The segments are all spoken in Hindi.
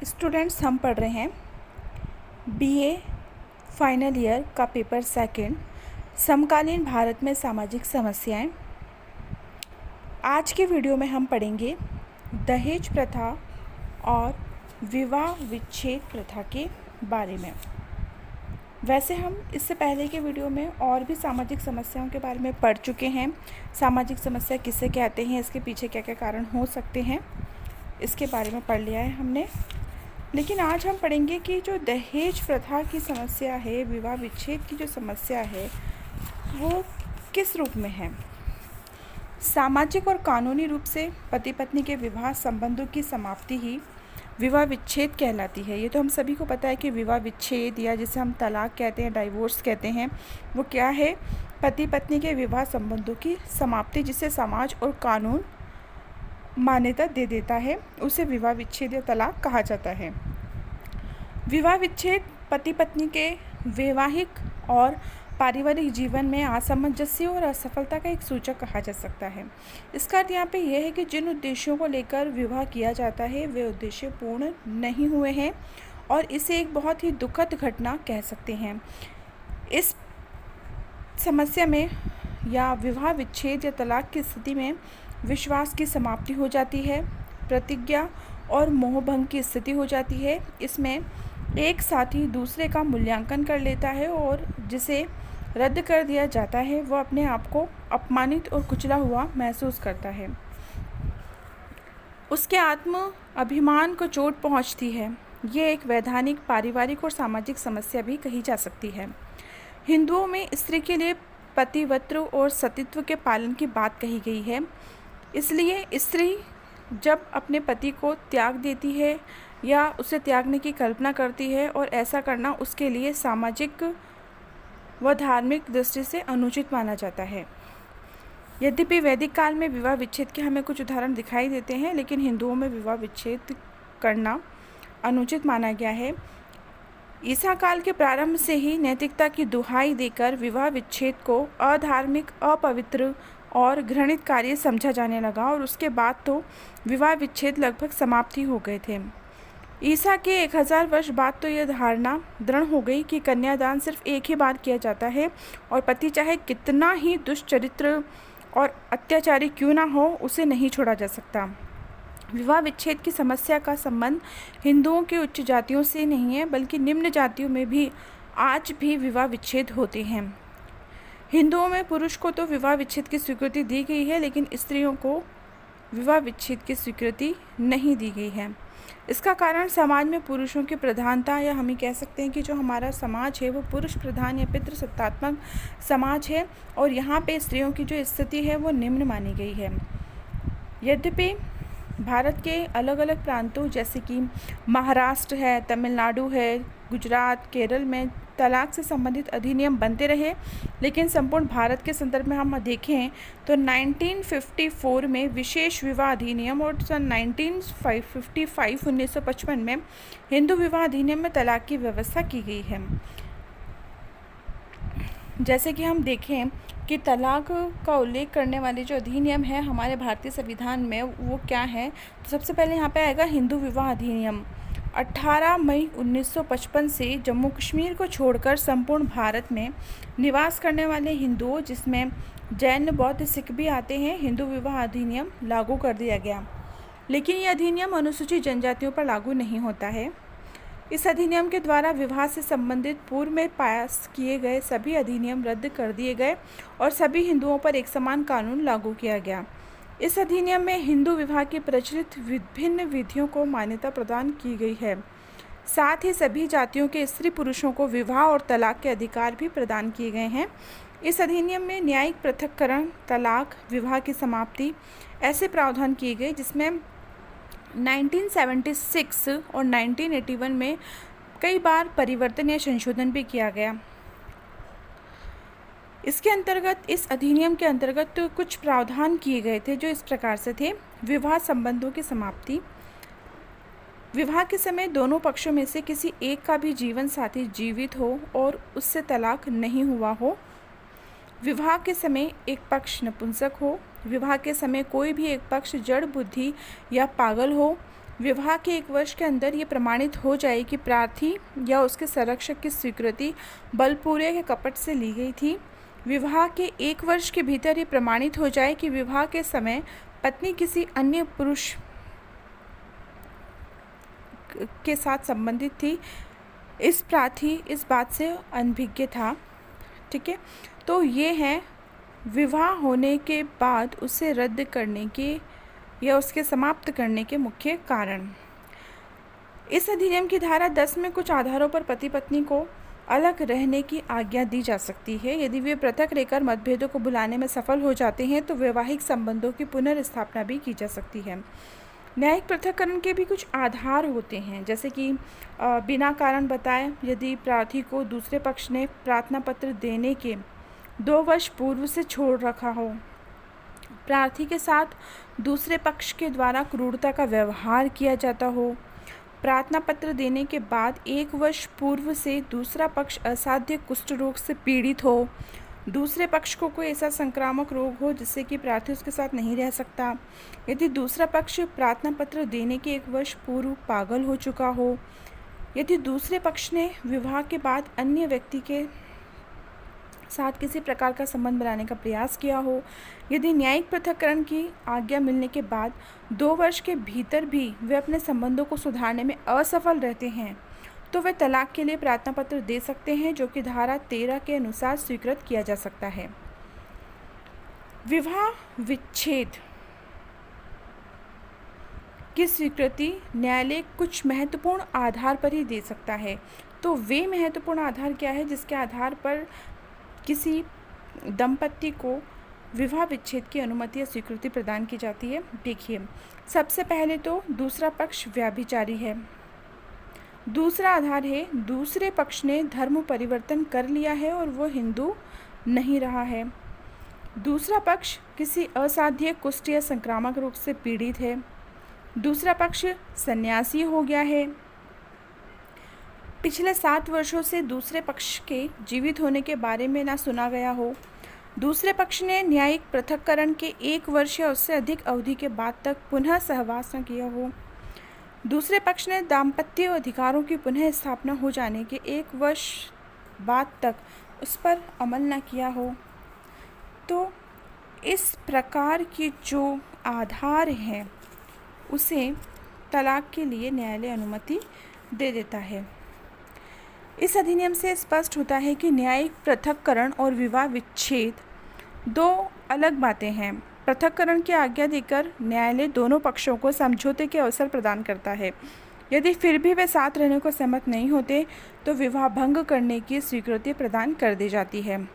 स्टूडेंट्स, हम पढ़ रहे हैं बीए फाइनल ईयर का पेपर सेकंड, समकालीन भारत में सामाजिक समस्याएं। आज के वीडियो में हम पढ़ेंगे दहेज प्रथा और विवाह विच्छेद प्रथा के बारे में। वैसे हम इससे पहले के वीडियो में और भी सामाजिक समस्याओं के बारे में पढ़ चुके हैं। सामाजिक समस्या किसे कहते हैं, इसके पीछे क्या क्या कारण हो सकते हैं, इसके बारे में पढ़ लिया है हमने। लेकिन आज हम पढ़ेंगे कि जो दहेज प्रथा की समस्या है, विवाह विच्छेद की जो समस्या है, वो किस रूप में है। सामाजिक और कानूनी रूप से पति पत्नी के विवाह संबंधों की समाप्ति ही विवाह विच्छेद कहलाती है। ये तो हम सभी को पता है कि विवाह विच्छेद या जिसे हम तलाक कहते हैं, डाइवोर्स कहते हैं, वो क्या है? पति पत्नी के विवाह संबंधों की समाप्ति, जिसे समाज और कानून मान्यता दे देता है, उसे विवाह विच्छेद या तलाक कहा जाता है। विवाह विच्छेद पति पत्नी के वैवाहिक और पारिवारिक जीवन में असमंजस्य और असफलता का एक सूचक कहा जा सकता है। इसका अर्थ यहाँ पे यह है कि जिन उद्देश्यों को लेकर विवाह किया जाता है, वे उद्देश्य पूर्ण नहीं हुए हैं और इसे एक बहुत ही दुखद घटना कह सकते हैं। इस समस्या में या विवाह विच्छेद या तलाक की स्थिति में विश्वास की समाप्ति हो जाती है, प्रतिज्ञा और मोहभंग की स्थिति हो जाती है। इसमें एक साथी दूसरे का मूल्यांकन कर लेता है और जिसे रद्द कर दिया जाता है वह अपने आप को अपमानित और कुचला हुआ महसूस करता है। उसके आत्म अभिमान को चोट पहुंचती है। ये एक वैधानिक, पारिवारिक और सामाजिक समस्या भी कही जा सकती है। हिंदुओं में स्त्री के लिए पतिव्रत और सतीत्व के पालन की बात कही गई है। इसलिए स्त्री जब अपने पति को त्याग देती है या उसे त्यागने की कल्पना करती है, और ऐसा करना उसके लिए सामाजिक व धार्मिक दृष्टि से अनुचित माना जाता है। यद्यपि वैदिक काल में विवाह विच्छेद के हमें कुछ उदाहरण दिखाई देते हैं, लेकिन हिंदुओं में विवाह विच्छेद करना अनुचित माना गया है। ईसा काल के प्रारंभ से ही नैतिकता की दुहाई देकर विवाह विच्छेद को अधार्मिक, अपवित्र और घृणित कार्य समझा जाने लगा, और उसके बाद तो विवाह विच्छेद लगभग समाप्त ही हो गए थे। ईसा के 1000 वर्ष बाद तो यह धारणा दृढ़ हो गई कि कन्यादान सिर्फ एक ही बार किया जाता है और पति चाहे कितना ही दुष्चरित्र और अत्याचारी क्यों ना हो, उसे नहीं छोड़ा जा सकता। विवाह विच्छेद की समस्या का संबंध हिंदुओं के उच्च जातियों से नहीं है, बल्कि निम्न जातियों में भी आज भी विवाह विच्छेद होते हैं। हिंदुओं में पुरुष को तो विवाह विच्छेद की स्वीकृति दी गई है, लेकिन स्त्रियों को विवाह विच्छेद की स्वीकृति नहीं दी गई है। इसका कारण समाज में पुरुषों की प्रधानता, या हम ही कह सकते हैं कि जो हमारा समाज है वो पुरुष प्रधान या पितृसत्तात्मक समाज है, और यहाँ पे स्त्रियों की जो स्थिति है वो निम्न मानी गई है। यद्यपि भारत के अलग अलग प्रांतों जैसे कि महाराष्ट्र है, तमिलनाडु है, गुजरात, केरल में तलाक से संबंधित अधिनियम बनते रहे, लेकिन संपूर्ण भारत के संदर्भ में हम देखें तो 1954 में विशेष विवाह अधिनियम और सन 1955 में हिंदू विवाह अधिनियम में तलाक की व्यवस्था की गई है। जैसे कि हम देखें कि तलाक का उल्लेख करने वाले जो अधिनियम है हमारे भारतीय संविधान में, वो क्या है, तो सबसे पहले यहाँ पे आएगा हिंदू विवाह अधिनियम। 18 मई 1955 से जम्मू कश्मीर को छोड़कर संपूर्ण भारत में निवास करने वाले हिंदुओं, जिसमें जैन, बौद्ध, सिख भी आते हैं, हिंदू विवाह अधिनियम लागू कर दिया गया। लेकिन यह अधिनियम अनुसूचित जनजातियों पर लागू नहीं होता है। इस अधिनियम के द्वारा विवाह से संबंधित पूर्व में पास किए गए सभी अधिनियम रद्द कर दिए गए और सभी हिंदुओं पर एक समान कानून लागू किया गया। इस अधिनियम में हिंदू विवाह की प्रचलित विभिन्न विधियों को मान्यता प्रदान की गई है। साथ ही सभी जातियों के स्त्री पुरुषों को विवाह और तलाक के अधिकार भी प्रदान किए गए हैं। इस अधिनियम में न्यायिक पृथक्करण, तलाक, विवाह की समाप्ति ऐसे प्रावधान किए गए जिसमें 1976 और 1981 में कई बार परिवर्तन या संशोधन भी किया गया। इसके अंतर्गत, इस अधिनियम के अंतर्गत कुछ प्रावधान किए गए थे जो इस प्रकार से थे। विवाह संबंधों की समाप्ति। विवाह के समय दोनों पक्षों में से किसी एक का भी जीवन साथी जीवित हो और उससे तलाक नहीं हुआ हो। विवाह के समय एक पक्ष नपुंसक हो। विवाह के समय कोई भी एक पक्ष जड़ बुद्धि या पागल हो। विवाह के 1 वर्ष के अंदर ये प्रमाणित हो जाए कि प्रार्थी या उसके संरक्षक की स्वीकृति बलपूर्वक या कपट से ली गई थी। विवाह के 1 वर्ष के भीतर ये प्रमाणित हो जाए कि विवाह के समय पत्नी किसी अन्य पुरुष के साथ संबंधित थी, इस प्रार्थी इस बात से अनभिज्ञ था। ठीक है, तो ये है विवाह होने के बाद उसे रद्द करने के या उसके समाप्त करने के मुख्य कारण। इस अधिनियम की धारा 10 में कुछ आधारों पर पति पत्नी को अलग रहने की आज्ञा दी जा सकती है। यदि वे पृथक रहकर मतभेदों को भुलाने में सफल हो जाते हैं तो वैवाहिक संबंधों की पुनर्स्थापना भी की जा सकती है। न्यायिक पृथक्करण के भी कुछ आधार होते हैं, जैसे कि बिना कारण बताए यदि प्रार्थी को दूसरे पक्ष ने प्रार्थना पत्र देने के 2 वर्ष पूर्व से छोड़ रखा हो, प्रार्थी के साथ दूसरे पक्ष के द्वारा क्रूरता का व्यवहार किया जाता हो, प्रार्थना पत्र देने के बाद 1 वर्ष पूर्व से दूसरा पक्ष असाध्य कुष्ठ रोग से पीड़ित हो, दूसरे पक्ष को कोई ऐसा संक्रामक रोग हो जिससे कि प्रार्थी उसके साथ नहीं रह सकता, यदि दूसरा पक्ष प्रार्थना पत्र देने के 1 वर्ष पूर्व पागल हो चुका हो, यदि दूसरे पक्ष ने विवाह के बाद अन्य व्यक्ति के साथ किसी प्रकार का संबंध बनाने का प्रयास किया हो, यदि न्यायिक पृथक्करण की आज्ञा मिलने के बाद 2 वर्ष के भीतर भी वे अपने संबंधों को सुधारने में असफल रहते हैं, तो वे तलाक के लिए प्रार्थना पत्र दे सकते हैं, जो कि धारा 13 के अनुसार स्वीकृत किया जा सकता है। विवाह विच्छेद की स्वीकृति न्यायालय कुछ महत्वपूर्ण आधार पर ही दे सकता है। तो वे महत्वपूर्ण आधार क्या है जिसके आधार पर किसी दंपति को विवाह विच्छेद की अनुमति या स्वीकृति प्रदान की जाती है? देखिए, सबसे पहले तो दूसरा पक्ष व्यभिचारी है। दूसरा आधार है दूसरे पक्ष ने धर्म परिवर्तन कर लिया है और वो हिंदू नहीं रहा है। दूसरा पक्ष किसी असाध्य कुष्ठ या संक्रामक रोग से पीड़ित है। दूसरा पक्ष सन्यासी हो गया है। पिछले 7 वर्षों से दूसरे पक्ष के जीवित होने के बारे में ना सुना गया हो। दूसरे पक्ष ने न्यायिक पृथक्करण के 1 वर्ष या उससे अधिक अवधि के बाद तक पुनः सहवास न किया हो। दूसरे पक्ष ने दाम्पत्य अधिकारों की पुनः स्थापना हो जाने के 1 वर्ष बाद तक उस पर अमल न किया हो। तो इस प्रकार के जो आधार हैं उसे तलाक के लिए न्यायालय अनुमति दे देता है। इस अधिनियम से स्पष्ट होता है कि न्यायिक पृथक्करण और विवाह विच्छेद 2 अलग बातें हैं। पृथक्करण की आज्ञा देकर न्यायालय दोनों पक्षों को समझौते के अवसर प्रदान करता है। यदि फिर भी वे साथ रहने को सहमत नहीं होते तो विवाह भंग करने की स्वीकृति प्रदान कर दी जाती है।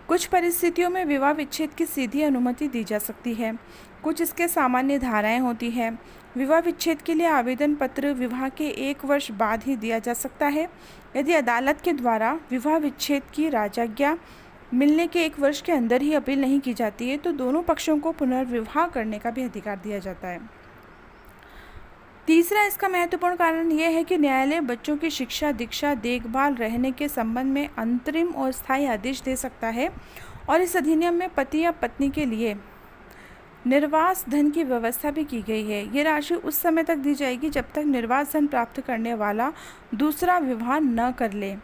कुछ परिस्थितियों में विवाह विच्छेद की सीधी अनुमति दी जा सकती है। कुछ इसके सामान्य धाराएं होती हैं। विवाह विच्छेद के लिए आवेदन पत्र विवाह के 1 वर्ष बाद ही दिया जा सकता है। यदि अदालत के द्वारा विवाह विच्छेद की राजाज्ञा मिलने के 1 वर्ष के अंदर ही अपील नहीं की जाती है तो दोनों पक्षों को पुनर्विवाह करने का भी अधिकार दिया जाता है। तीसरा इसका महत्वपूर्ण कारण यह है कि न्यायालय बच्चों की शिक्षा, दीक्षा, देखभाल, रहने के संबंध में अंतरिम और स्थायी आदेश दे सकता है। और इस अधिनियम में पति या पत्नी के लिए निर्वास धन की व्यवस्था भी की गई है। ये राशि उस समय तक दी जाएगी जब तक निर्वास धन प्राप्त करने वाला दूसरा विवाह न कर ले।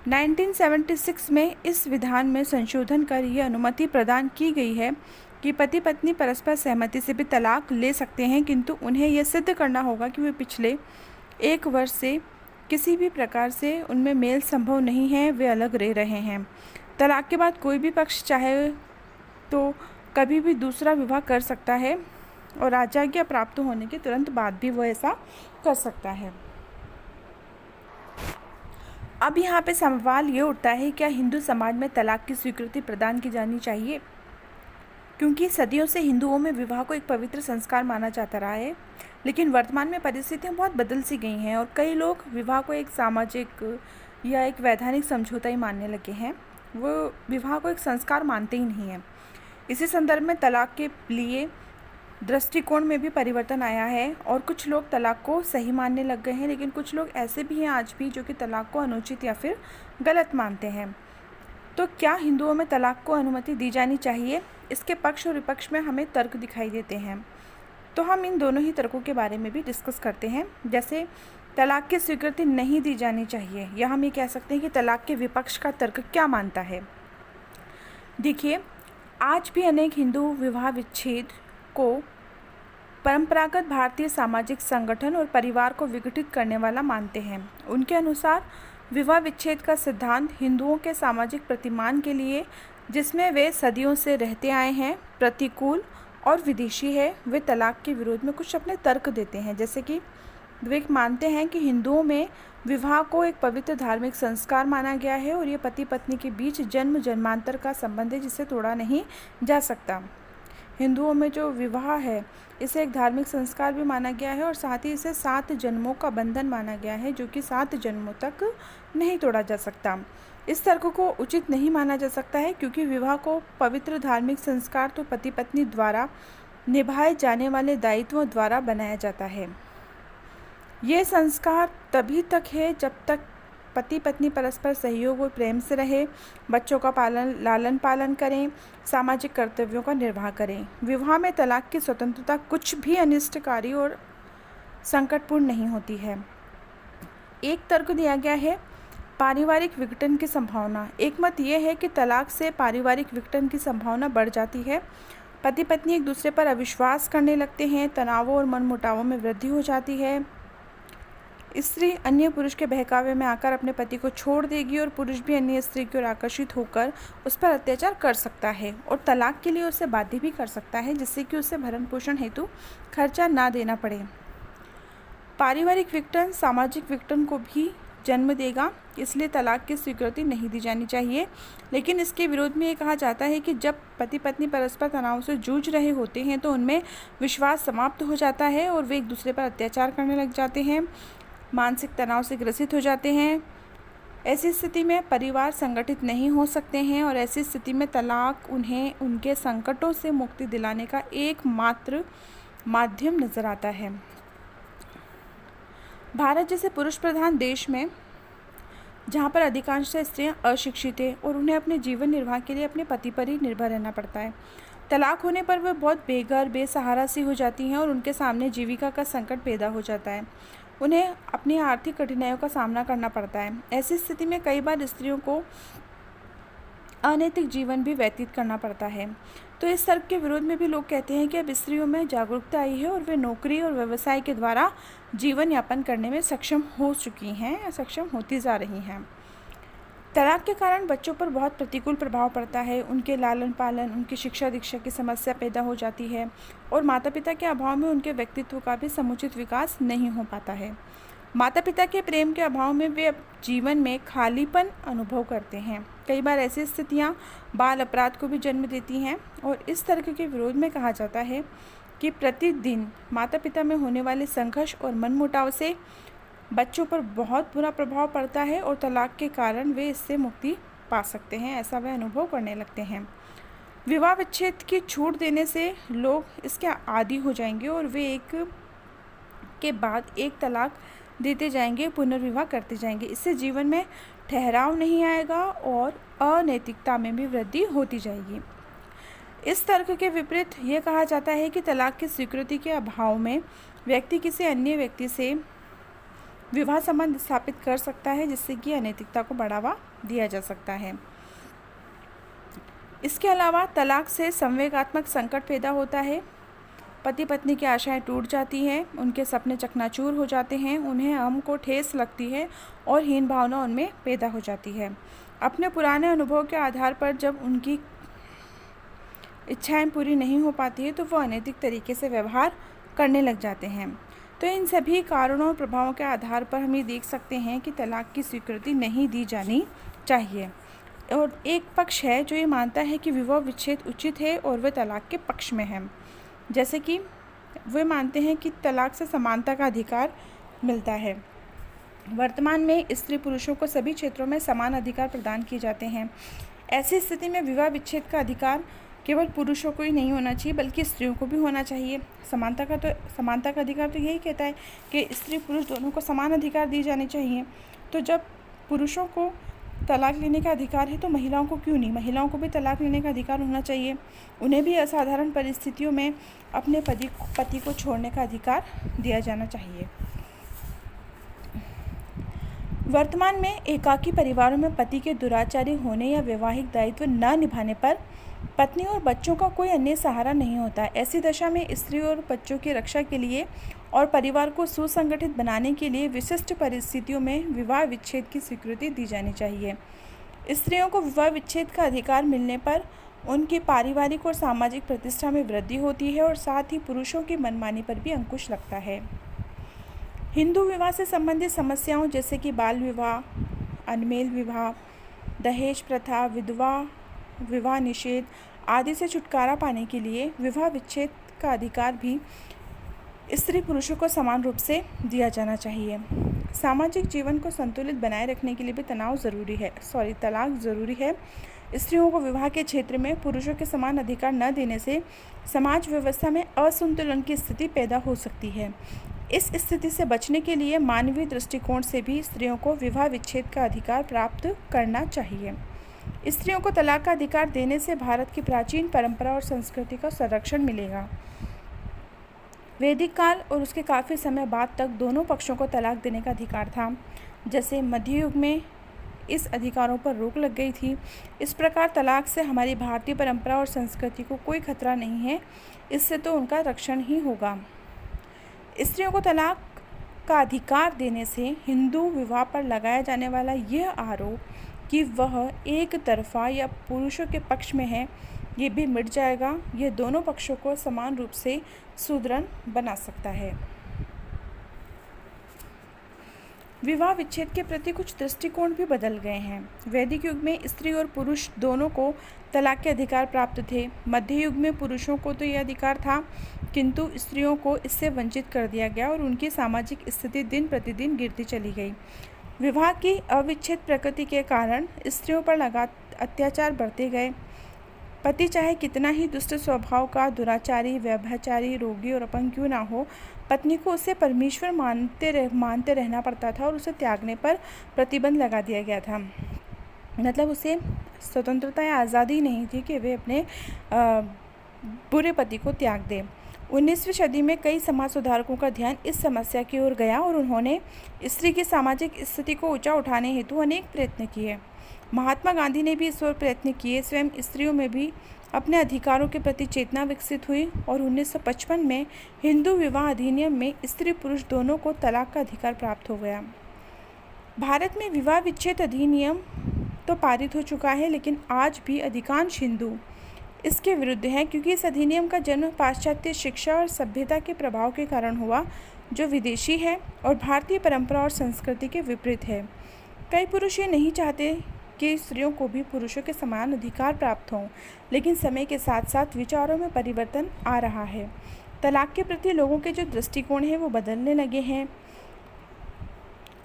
1976 में इस विधान में संशोधन कर यह अनुमति प्रदान की गई है कि पति पत्नी परस्पर सहमति से भी तलाक ले सकते हैं, किंतु उन्हें यह सिद्ध करना होगा कि वे पिछले 1 वर्ष से किसी भी प्रकार से उनमें मेल संभव नहीं है, वे अलग रह रहे हैं। तलाक के बाद कोई भी पक्ष चाहे तो कभी भी दूसरा विवाह कर सकता है और राजाज्ञा प्राप्त होने के तुरंत बाद भी वो ऐसा कर सकता है। अब यहाँ पे सवाल ये उठता है, क्या हिंदू समाज में तलाक की स्वीकृति प्रदान की जानी चाहिए? क्योंकि सदियों से हिंदुओं में विवाह को एक पवित्र संस्कार माना जाता रहा है, लेकिन वर्तमान में परिस्थितियाँ बहुत बदल सी गई हैं और कई लोग विवाह को एक सामाजिक या एक वैधानिक समझौता ही मानने लगे हैं। वो विवाह को एक संस्कार मानते ही नहीं हैं। इसी संदर्भ में तलाक के लिए दृष्टिकोण में भी परिवर्तन आया है और कुछ लोग तलाक को सही मानने लग गए हैं, लेकिन कुछ लोग ऐसे भी हैं आज भी जो कि तलाक को अनुचित या फिर गलत मानते हैं। तो क्या हिंदुओं में तलाक को अनुमति दी जानी चाहिए? इसके पक्ष और विपक्ष में हमें तर्क दिखाई देते हैं। तो हम इन दोनों ही तर्कों के बारे में भी डिस्कस करते हैं। जैसे तलाक की स्वीकृति नहीं दी जानी चाहिए, या हम ये कह सकते हैं कि तलाक के विपक्ष का तर्क क्या मानता है। देखिए, आज भी अनेक हिंदू विवाह विच्छेद को परंपरागत भारतीय सामाजिक संगठन और परिवार को विघटित करने वाला मानते हैं। उनके अनुसार विवाह विच्छेद का सिद्धांत हिंदुओं के सामाजिक प्रतिमान के लिए, जिसमें वे सदियों से रहते आए हैं, प्रतिकूल और विदेशी है। वे तलाक के विरोध में कुछ अपने तर्क देते हैं, जैसे कि वे मानते हैं कि हिंदुओं में विवाह को एक पवित्र धार्मिक संस्कार माना गया है और ये पति पत्नी के बीच जन्म जन्मांतर का संबंध है जिसे तोड़ा नहीं जा सकता। हिंदुओं में जो विवाह है इसे एक धार्मिक संस्कार भी माना गया है और साथ ही इसे 7 जन्मों का बंधन माना गया है, जो कि 7 जन्मों तक नहीं तोड़ा जा सकता। इस तर्क को उचित नहीं माना जा सकता है, क्योंकि विवाह को पवित्र धार्मिक संस्कार तो पति पत्नी द्वारा निभाए जाने वाले दायित्वों द्वारा बनाया जाता है। ये संस्कार तभी तक है जब तक पति पत्नी परस्पर सहयोग और प्रेम से रहे, बच्चों का लालन पालन करें, सामाजिक कर्तव्यों का निर्वाह करें। विवाह में तलाक की स्वतंत्रता कुछ भी अनिष्टकारी और संकटपूर्ण नहीं होती है। एक तर्क दिया गया है पारिवारिक विघटन की संभावना। एक मत यह है कि तलाक से पारिवारिक विघटन की संभावना बढ़ जाती है। पति पत्नी एक दूसरे पर अविश्वास करने लगते हैं, तनावों और मनमुटावों में वृद्धि हो जाती है। स्त्री अन्य पुरुष के बहकावे में आकर अपने पति को छोड़ देगी और पुरुष भी अन्य स्त्री की ओर आकर्षित होकर उस पर अत्याचार कर सकता है और तलाक के लिए उसे बाध्य भी कर सकता है, जिससे कि उसे भरण पोषण हेतु खर्चा ना देना पड़े। पारिवारिक विघटन सामाजिक विघटन को भी जन्म देगा, इसलिए तलाक की स्वीकृति नहीं दी जानी चाहिए। लेकिन इसके विरोध में ये कहा जाता है कि जब पति पत्नी परस्पर तनाव से जूझ रहे होते हैं तो उनमें विश्वास समाप्त हो जाता है और वे एक दूसरे पर अत्याचार करने लग जाते हैं, मानसिक तनाव से ग्रसित हो जाते हैं। ऐसी स्थिति में परिवार संगठित नहीं हो सकते हैं और ऐसी स्थिति में तलाक उन्हें उनके संकटों से मुक्ति दिलाने का एकमात्र माध्यम नजर आता है। भारत जैसे पुरुष प्रधान देश में, जहाँ पर अधिकांश स्त्रियाँ अशिक्षित हैं और उन्हें अपने जीवन निर्वाह के लिए अपने पति पर ही निर्भर रहना पड़ता है, तलाक होने पर वे बहुत बेघर बेसहारा सी हो जाती हैं और उनके सामने जीविका का संकट पैदा हो जाता है। उन्हें अपनी आर्थिक कठिनाइयों का सामना करना पड़ता है। ऐसी स्थिति में कई बार स्त्रियों को अनैतिक जीवन भी व्यतीत करना पड़ता है। तो इस तर्क के विरोध में भी लोग कहते हैं कि अब स्त्रियों में जागरूकता आई है और वे नौकरी और व्यवसाय के द्वारा जीवन यापन करने में सक्षम हो चुकी हैं, सक्षम होती जा रही हैं। तलाक के कारण बच्चों पर बहुत प्रतिकूल प्रभाव पड़ता है। उनके लालन पालन, उनकी शिक्षा दीक्षा की समस्या पैदा हो जाती है और माता पिता के अभाव में उनके व्यक्तित्व का भी समुचित विकास नहीं हो पाता है। माता पिता के प्रेम के अभाव में वे जीवन में खालीपन अनुभव करते हैं। कई बार ऐसी स्थितियाँ बाल अपराध को भी जन्म देती हैं और इस तरह के विरोध में कहा जाता है कि प्रतिदिन माता पिता में होने वाले संघर्ष और मनमुटाव से बच्चों पर बहुत बुरा प्रभाव पड़ता है और तलाक के कारण वे इससे मुक्ति पा सकते हैं, ऐसा वे अनुभव करने लगते हैं। विवाह विच्छेद की छूट देने से लोग इसके आदी हो जाएंगे और वे एक के बाद एक तलाक देते जाएंगे, पुनर्विवाह करते जाएंगे। इससे जीवन में ठहराव नहीं आएगा और अनैतिकता में भी वृद्धि होती जाएगी। इस तर्क के विपरीत यह कहा जाता है कि तलाक की स्वीकृति के अभाव में व्यक्ति किसी अन्य व्यक्ति से विवाह संबंध स्थापित कर सकता है, जिससे कि अनैतिकता को बढ़ावा दिया जा सकता है। इसके अलावा तलाक से संवेगात्मक संकट पैदा होता है। पति पत्नी की आशाएं टूट जाती हैं, उनके सपने चकनाचूर हो जाते हैं, उन्हें अहम को ठेस लगती है और हीन भावना उनमें पैदा हो जाती है। अपने पुराने अनुभव के आधार पर जब उनकी इच्छाएं पूरी नहीं हो पाती है तो वो अनैतिक तरीके से व्यवहार करने लग जाते हैं। तो इन सभी कारणों और प्रभावों के आधार पर हम ये देख सकते हैं कि तलाक की स्वीकृति नहीं दी जानी चाहिए। और एक पक्ष है जो ये मानता है कि विवाह विच्छेद उचित है और वह तलाक के पक्ष में है। जैसे कि वे मानते हैं कि तलाक से समानता का अधिकार मिलता है। वर्तमान में स्त्री पुरुषों को सभी क्षेत्रों में समान अधिकार प्रदान किए जाते हैं। ऐसी स्थिति में विवाह विच्छेद का अधिकार केवल पुरुषों को ही नहीं होना चाहिए बल्कि स्त्रियों को भी होना चाहिए। समानता का अधिकार तो यही कहता है कि स्त्री पुरुष दोनों को समान अधिकार दिए जाने चाहिए। तो जब पुरुषों को तलाक लेने का अधिकार है तो महिलाओं को क्यों नहीं? महिलाओं को भी तलाक लेने का अधिकार होना चाहिए। उन्हें भी असाधारण परिस्थितियों में अपने पति को छोड़ने का अधिकार दिया जाना चाहिए। वर्तमान में एकाकी परिवारों में पति के दुराचारी होने या वैवाहिक दायित्व न निभाने पर पत्नी और बच्चों का कोई अन्य सहारा नहीं होता। ऐसी दशा में स्त्री और बच्चों की रक्षा के लिए और परिवार को सुसंगठित बनाने के लिए विशिष्ट परिस्थितियों में विवाह विच्छेद की स्वीकृति दी जानी चाहिए। स्त्रियों को विवाह विच्छेद का अधिकार मिलने पर उनकी पारिवारिक और सामाजिक प्रतिष्ठा में वृद्धि होती है और साथ ही पुरुषों की मनमानी पर भी अंकुश लगता है। हिंदू विवाह से संबंधित समस्याओं जैसे कि बाल विवाह, अनमेल विवाह, दहेज प्रथा, विधवा विवाह निषेध आदि से छुटकारा पाने के लिए विवाह विच्छेद का अधिकार भी स्त्री पुरुषों को समान रूप से दिया जाना चाहिए। सामाजिक जीवन को संतुलित बनाए रखने के लिए भी तलाक ज़रूरी है। स्त्रियों को विवाह के क्षेत्र में पुरुषों के समान अधिकार न देने से समाज व्यवस्था में असंतुलन की स्थिति पैदा हो सकती है। इस स्थिति से बचने के लिए मानवीय दृष्टिकोण से भी स्त्रियों को विवाह विच्छेद का अधिकार प्राप्त करना चाहिए। स्त्रियों को तलाक का अधिकार देने से भारत की प्राचीन परंपरा और संस्कृति का संरक्षण मिलेगा। वैदिक काल और उसके काफ़ी समय बाद तक दोनों पक्षों को तलाक देने का अधिकार था। जैसे मध्य युग में इस अधिकारों पर रोक लग गई थी। इस प्रकार तलाक से हमारी भारतीय परंपरा और संस्कृति को कोई खतरा नहीं है, इससे तो उनका रक्षण ही होगा। स्त्रियों को तलाक का अधिकार देने से हिंदू विवाह पर लगाया जाने वाला यह आरोप कि वह एक तरफा या पुरुषों के पक्ष में है, ये भी मिट जाएगा। यह दोनों पक्षों को समान रूप से सुदृढ़ बना सकता है। विवाह विच्छेद के प्रति कुछ दृष्टिकोण भी बदल गए हैं। वैदिक युग में स्त्री और पुरुष दोनों को तलाक के अधिकार प्राप्त थे। मध्य युग में पुरुषों को तो यह अधिकार था, किंतु स्त्रियों को इससे वंचित कर दिया गया और उनकी सामाजिक स्थिति दिन प्रतिदिन गिरती चली गई। विवाह की अविच्छेद प्रकृति के कारण स्त्रियों पर अत्याचार बढ़ते गए। पति चाहे कितना ही दुष्ट स्वभाव का, दुराचारी, व्यभिचारी, रोगी और अपंग क्यों ना हो, पत्नी को उसे परमेश्वर मानते रहना पड़ता था और उसे त्यागने पर प्रतिबंध लगा दिया गया था। मतलब उसे स्वतंत्रता या आज़ादी नहीं थी कि वे अपने बुरे पति को त्याग दे। 19वीं सदी में कई समाज सुधारकों का ध्यान इस समस्या की ओर गया और उन्होंने स्त्री की सामाजिक स्थिति को ऊंचा उठाने हेतु अनेक प्रयत्न किए। महात्मा गांधी ने भी इस ओर प्रयत्न किए। स्वयं स्त्रियों में भी अपने अधिकारों के प्रति चेतना विकसित हुई और 1955 में हिंदू विवाह अधिनियम में स्त्री पुरुष दोनों को तलाक का अधिकार प्राप्त हो गया। भारत में विवाह विच्छेद अधिनियम तो पारित हो चुका है, लेकिन आज भी अधिकांश हिंदू इसके विरुद्ध हैं, क्योंकि इस अधिनियम का जन्म पाश्चात्य शिक्षा और सभ्यता के प्रभाव के कारण हुआ, जो विदेशी है और भारतीय परंपरा और संस्कृति के विपरीत है। कई पुरुष ये नहीं चाहते कि स्त्रियों को भी पुरुषों के समान अधिकार प्राप्त हों, लेकिन समय के साथ साथ विचारों में परिवर्तन आ रहा है। तलाक के प्रति लोगों के जो दृष्टिकोण हैं वो बदलने लगे हैं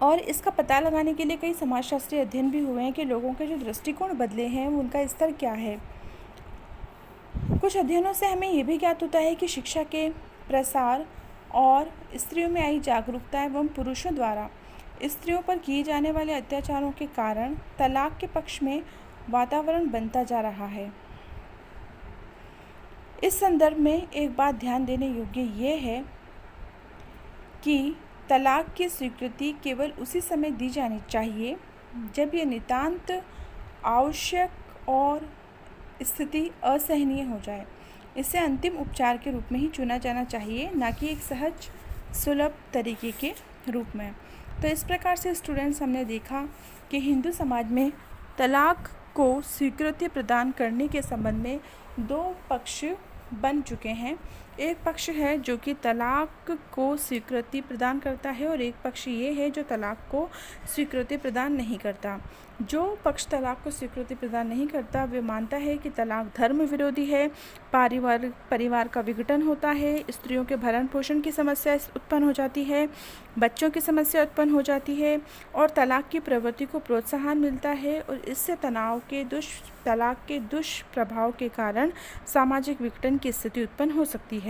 और इसका पता लगाने के लिए कई समाजशास्त्रीय अध्ययन भी हुए हैं कि लोगों के जो दृष्टिकोण बदले हैं उनका स्तर क्या है। कुछ अध्ययनों से हमें ये भी ज्ञात होता है कि शिक्षा के प्रसार और स्त्रियों में आई जागरूकता एवं पुरुषों द्वारा स्त्रियों पर किए जाने वाले अत्याचारों के कारण तलाक के पक्ष में वातावरण बनता जा रहा है। इस संदर्भ में एक बात ध्यान देने योग्य ये है कि तलाक की स्वीकृति केवल उसी समय दी जानी चाहिए जब ये नितांत आवश्यक और स्थिति असहनीय हो जाए। इसे अंतिम उपचार के रूप में ही चुना जाना चाहिए, ना कि एक सहज सुलभ तरीके के रूप में। तो इस प्रकार से स्टूडेंट्स हमने देखा कि हिंदू समाज में तलाक को स्वीकृति प्रदान करने के संबंध में दो पक्ष बन चुके हैं। एक पक्ष है जो कि तलाक को स्वीकृति प्रदान करता है और एक पक्ष ये है जो तलाक को स्वीकृति प्रदान नहीं करता। जो पक्ष तलाक को स्वीकृति प्रदान नहीं करता वे मानता है कि तलाक धर्म विरोधी है, परिवार का विघटन होता है, स्त्रियों के भरण पोषण की समस्या उत्पन्न हो जाती है, बच्चों की समस्या उत्पन्न हो जाती है और तलाक की प्रवृत्ति को प्रोत्साहन मिलता है और इससे तलाक के दुष्प्रभाव के कारण सामाजिक विघटन की स्थिति उत्पन्न हो सकती है।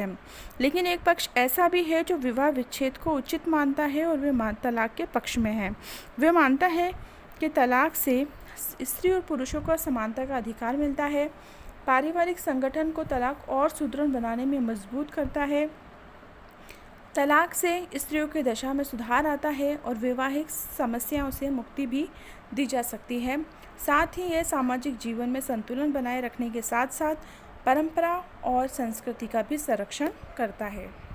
लेकिन एक पक्ष ऐसा भी है जो विवाह विच्छेद को उचित मानता है और वे तलाक के पक्ष में है। वे मानता है कि तलाक से स्त्री और पुरुषों को समानता का अधिकार मिलता है। पारिवारिक संगठन को तलाक और सुदृढ़ बनाने में मजबूत करता है। तलाक से स्त्रियों की दशा में सुधार आता है और वैवाहिक समस्याओं से मुक्ति भी दी जा सकती है। साथ ही यह सामाजिक जीवन में संतुलन बनाए रखने के साथ साथ परंपरा और संस्कृति का भी संरक्षण करता है।